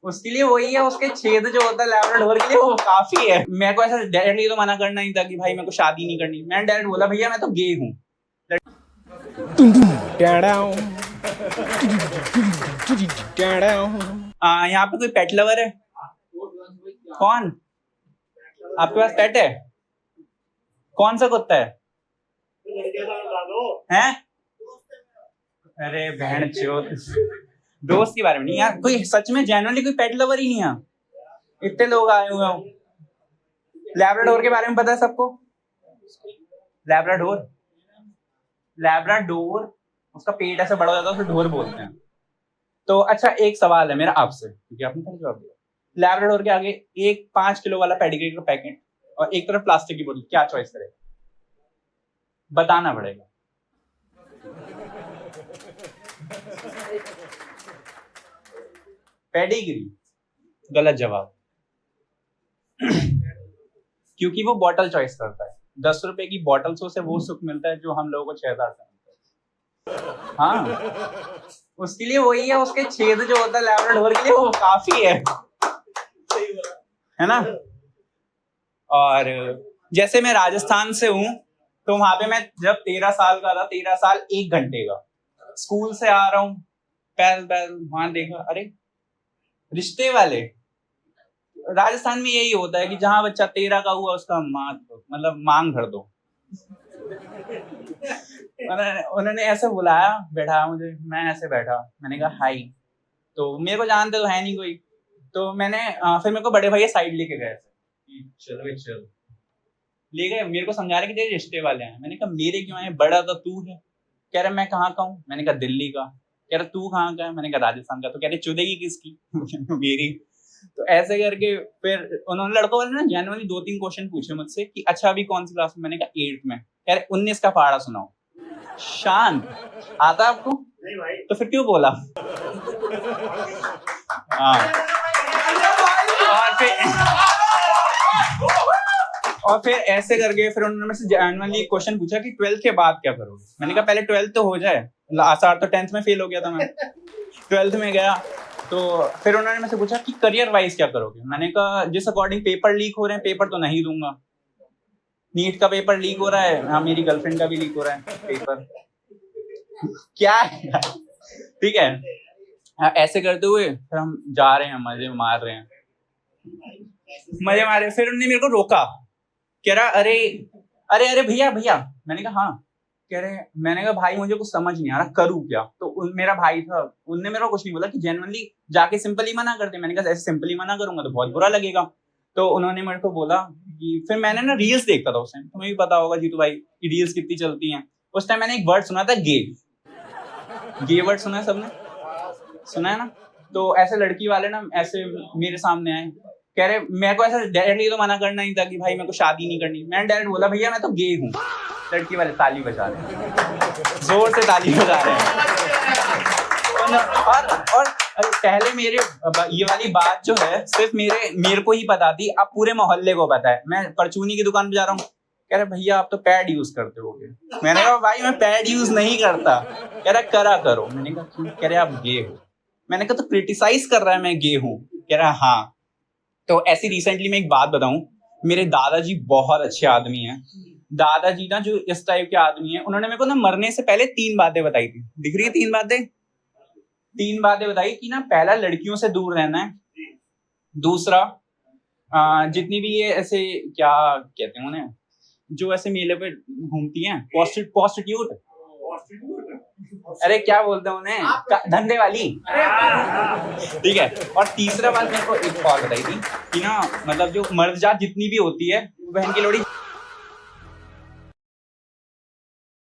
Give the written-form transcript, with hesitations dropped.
उसके लिए वही है, उसके छेद जो होता है लैब्राडोर के लिए वो काफी है। मेरे को ऐसा डायरेक्टली तो मना करना नहीं था कि भाई मेरे को शादी नहीं करनी। मैंने डायरेक्ट बोला भैया मैं तो गे हूँ। यहाँ पे कोई पेट लवर है? कौन? आपके पास पेट है? कौन सा कुत्ता है? हैं? अरे बहन चोद, दोस्त के बारे में नहीं यार, कोई सच में जेन्युइनली कोई पेट लवर ही नहीं है। इतने लोग आए हुए हो। लैब्राडोर के बारे में पता है सबको? लैब्राडोर, लैब्राडोर उसका पेट ऐसा बड़ा हो जाता है, उसे ढोर बोलते हैं। तो अच्छा एक सवाल है मेरा आपसे, क्योंकि आपने पहले जवाब दिया। लैब्राडोर के आगे एक 5 किलो वाला पेडिग्री का पैकेट और एक तरफ प्लास्टिक की बोतल, क्या चॉइस करेगा? बताना पड़ेगा। पेडिग्री गलत जवाब। क्योंकि वो बॉटल चॉइस करता है। 10 रुपए की बॉटल से उसे वो सुख मिलता है जो हम लोगों को 6000 से मिलता है। हाँ, उसके लिए वही है, उसके छेद जो होता है लैब्राडोर के लिए वो काफी है ना। और जैसे मैं राजस्थान से हूँ, तो वहां पे मैं जब 13 साल का था, 13 साल 1 घंटे का, स्कूल से आ रहा हूँ, पहल वहां देखा, अरे रिश्ते वाले। राजस्थान में यही होता है कि जहां बच्चा 13 का हुआ उसका मतलब मांग भर दो। उन्होंने ऐसे बुलाया, बैठा मुझे, मैं ऐसे बैठा, मैंने कहा हाय, तो मेरे को जानते तो है नहीं कोई, तो मैंने फिर मेरे को बड़े भैया साइड लेके गए, चल ले गए, मेरे को समझा रहे कि तेरे रिश्ते वाले हैं। मैंने कहा मेरे क्यों आए, बड़ा तो तू है। कह रहा मैं कहाँ का हूँ? मैंने कहा दिल्ली का। कह रहा तू कहाँ का है? मैंने कहा राजस्थान का। तो कह रहे चुदेगी किसकी? मेरी। तो ऐसे करके फिर उन्होंने लड़कों वाले ना जनरली 2-3 क्वेश्चन पूछे मुझसे कि अच्छा अभी कौन सी क्लास में? मैंने कहा 8th में। कह रहे 19 का पहाड़ा सुनाओ। शांत आता आपको? नहीं भाई। तो फिर क्यों बोला? हाँ। और फिर ऐसे करके फिर उन्होंने मुझसे जनरली क्वेश्चन पूछा कि 12th के बाद क्या करोगे? मैंने कहा पहले 12th तो हो जाए। आसार तो 10th में फेल हो गया था मैं। 12th में गया तो फिर उन्होंने मुझसे पूछा कि करियर वाइज क्या करोगे? मैंने कहा जिस अकॉर्डिंग पेपर लीक हो रहे हैं, पेपर तो नहीं दूंगा। नीट का पेपर लीक हो रहा है, हाँ मेरी गर्लफ्रेंड का भी लीक हो रहा है पेपर। क्या है? ठीक है। ऐसे करते हुए फिर हम जा रहे हैं, मजे मार रहे हैं, मजे मार रहे। फिर उन्होंने मेरे को रोका, कह रहा अरे अरे अरे भैया भैया। मैंने कहा हाँ। कह रहे, मैंने कहा भाई मुझे कुछ समझ नहीं आ रहा, करूँ क्या? तो मेरा भाई था, उनने मेरे को कुछ नहीं बोला कि जेन्युइनली जाके सिंपली मना कर दे। मैंने कहा ऐसे सिंपली मना करूंगा तो बहुत बुरा लगेगा। तो उन्होंने मेरे को बोला कि फिर मैंने ना रील्स देखता था उस टाइम, तुम्हें भी पता होगा जीतू भाई कि रील्स कितनी चलती हैं। उस टाइम मैंने एक वर्ड सुना था, गे वर्ड सुना है सबने? सुना है ना? तो ऐसे लड़की वाले ना ऐसे मेरे सामने आए, कह रहे मेरे को ऐसा डायरेक्टली तो मना करना नहीं था कि भाई मेरे को शादी नहीं करनी। मैंने डायरेक्ट बोला भैया मैं तो गे हूँ। लड़की वाले ताली बजा रहे हैं, जोर से ताली बजा रहे हैं। और पहले मेरे ये वाली बात जो है सिर्फ मेरे को ही पता थी, अब पूरे मोहल्ले को पता है। मैं परचूनी की दुकान पे जा रहा हूँ, कह रहे भैया आप तो पैड यूज करते होगे। मैंने कहा भाई मैं पैड यूज नहीं करता। कह रहा करा करो। मैंने कहा क्यों? कह रहे आप गे हो। मैंने कहा तो क्रिटिसाइज कर रहा है मैं गे हूँ? कह रहा हाँ। तो ऐसी रिसेंटली मैं एक बात बताऊं, मेरे दादाजी बहुत अच्छे आदमी हैं। दादाजी ना जो इस टाइप के आदमी हैं, उन्होंने मेरे को ना मरने से पहले 3 बातें बताई थी। दिख रही है 3 बातें? 3 बातें बताई कि ना पहला लड़कियों से दूर रहना है, दूसरा जितनी भी ये ऐसे क्या कहते हैं उन्हें जो ऐसे मेले पे घूमती हैं, प्रोस्टिट्यूट, अरे क्या बोलते हैं उन्हें, धंधे वाली। ठीक है। और तीसरा बात मेरे को एक और बताई थी कि ना मतलब जो मर्द जात जितनी भी होती है बहन की लोड़ी